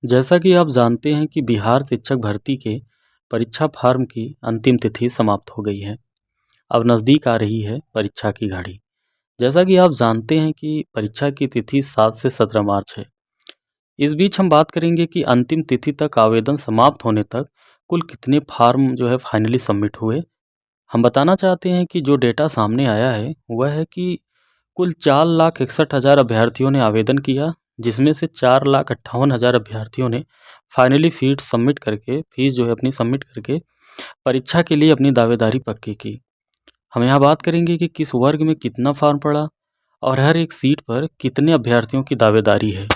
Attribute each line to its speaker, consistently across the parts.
Speaker 1: जैसा कि आप जानते हैं कि बिहार शिक्षक भर्ती के परीक्षा फॉर्म की अंतिम तिथि समाप्त हो गई है। अब नज़दीक आ रही है परीक्षा की घड़ी। जैसा कि आप जानते हैं कि परीक्षा की तिथि 7 से 17 मार्च है। इस बीच हम बात करेंगे कि अंतिम तिथि तक आवेदन समाप्त होने तक कुल कितने फॉर्म जो है फाइनली सबमिट हुए। हम बताना चाहते हैं कि जो डेटा सामने आया है वह है कि कुल 4,61,000 अभ्यर्थियों ने आवेदन किया, जिसमें से 4,58,000 अभ्यर्थियों ने फाइनली फीस जो है अपनी सबमिट करके परीक्षा के लिए अपनी दावेदारी पक्की की। हम यहाँ बात करेंगे कि किस वर्ग में कितना फॉर्म पड़ा और हर एक सीट पर कितने अभ्यर्थियों की दावेदारी है।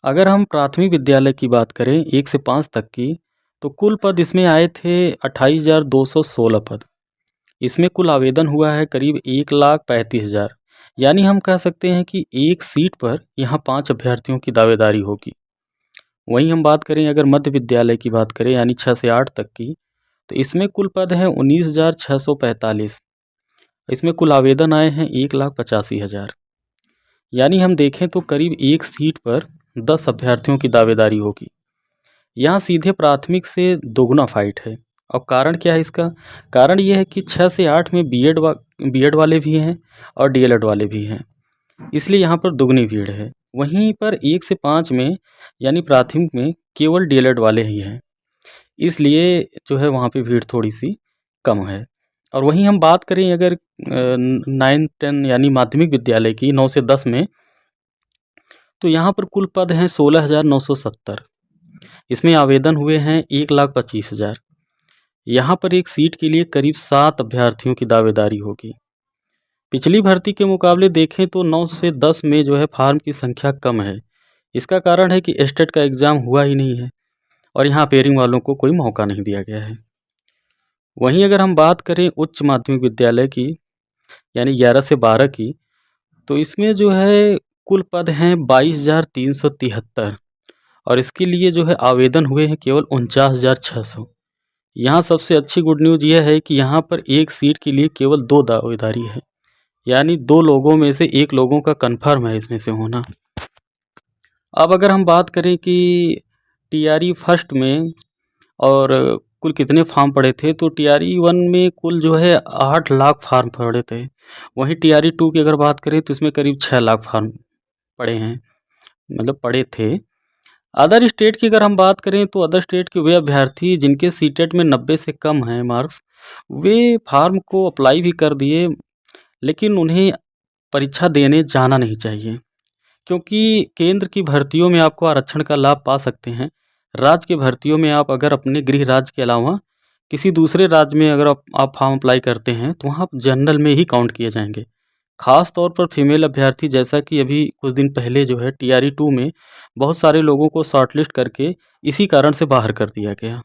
Speaker 1: अगर हम प्राथमिक विद्यालय की बात करें 1 से 5 तक की, तो कुल पद इसमें आए थे 28,216 पद। इसमें कुल आवेदन हुआ है करीब 1,35,000, यानी हम कह सकते हैं कि एक सीट पर यहाँ 5 अभ्यर्थियों की दावेदारी होगी। वहीं हम बात करें अगर मध्य विद्यालय की बात करें यानी 6 से 8 तक की, तो इसमें कुल पद हैं 19,645। इसमें कुल आवेदन आए हैं 1,85,000, यानी हम देखें तो करीब एक सीट पर 10 अभ्यर्थियों की दावेदारी होगी। यहाँ सीधे प्राथमिक से दोगुना फाइट है। अब कारण क्या है इसका? कारण ये है कि 6 से 8 में बीएड वाले भी हैं और डीएलएड वाले भी हैं, इसलिए यहाँ पर दुगनी भीड़ है। वहीं पर 1 से 5 में यानी प्राथमिक में केवल डीएलएड वाले ही हैं, इसलिए जो है वहाँ पे भीड़ थोड़ी सी कम है। और वहीं हम बात करें अगर 9-10 यानी माध्यमिक विद्यालय की 9 से 10 में, तो यहाँ पर कुल पद हैं 16,970। इसमें आवेदन हुए हैं 1,25,000। यहाँ पर एक सीट के लिए करीब 7 अभ्यर्थियों की दावेदारी होगी। पिछली भर्ती के मुकाबले देखें तो 9 से 10 में जो है फॉर्म की संख्या कम है। इसका कारण है कि स्टेट का एग्ज़ाम हुआ ही नहीं है और यहाँ अपेयरिंग वालों को कोई मौका नहीं दिया गया है। वहीं अगर हम बात करें उच्च माध्यमिक विद्यालय की यानी 11 से 12 की, तो इसमें जो है कुल पद हैं 22,373 और इसके लिए जो है आवेदन हुए हैं केवल 49,600। यहाँ सबसे अच्छी गुड न्यूज़ यह है कि यहाँ पर एक सीट के लिए केवल 2 दावेदारी है, यानी 2 लोगों में से 1 लोगों का कन्फर्म है इसमें से होना। अब अगर हम बात करें कि टीआरई फर्स्ट में और कुल कितने फॉर्म पड़े थे, तो टीआरई 1 में कुल जो है 8 लाख फॉर्म पड़े थे। वहीं टीआरई 2 की अगर बात करें तो इसमें करीब 6 लाख फॉर्म पड़े हैं, मतलब पड़े थे। अदर स्टेट की अगर हम बात करें तो अदर स्टेट के वे अभ्यर्थी जिनके सीटेट में 90 से कम हैं मार्क्स, वे फार्म को अप्लाई भी कर दिए, लेकिन उन्हें परीक्षा देने जाना नहीं चाहिए, क्योंकि केंद्र की भर्तियों में आपको आरक्षण का लाभ पा सकते हैं। राज्य की भर्तियों में आप अगर अपने गृह राज्य के अलावा किसी दूसरे राज्य में अगर आप फॉर्म अप्लाई करते हैं तो वहाँ जनरल में ही काउंट किए जाएंगे। ख़ास तौर पर फीमेल अभ्यर्थी, जैसा कि अभी कुछ दिन पहले जो है टीआरई 2 में बहुत सारे लोगों को शॉर्टलिस्ट करके इसी कारण से बाहर कर दिया गया।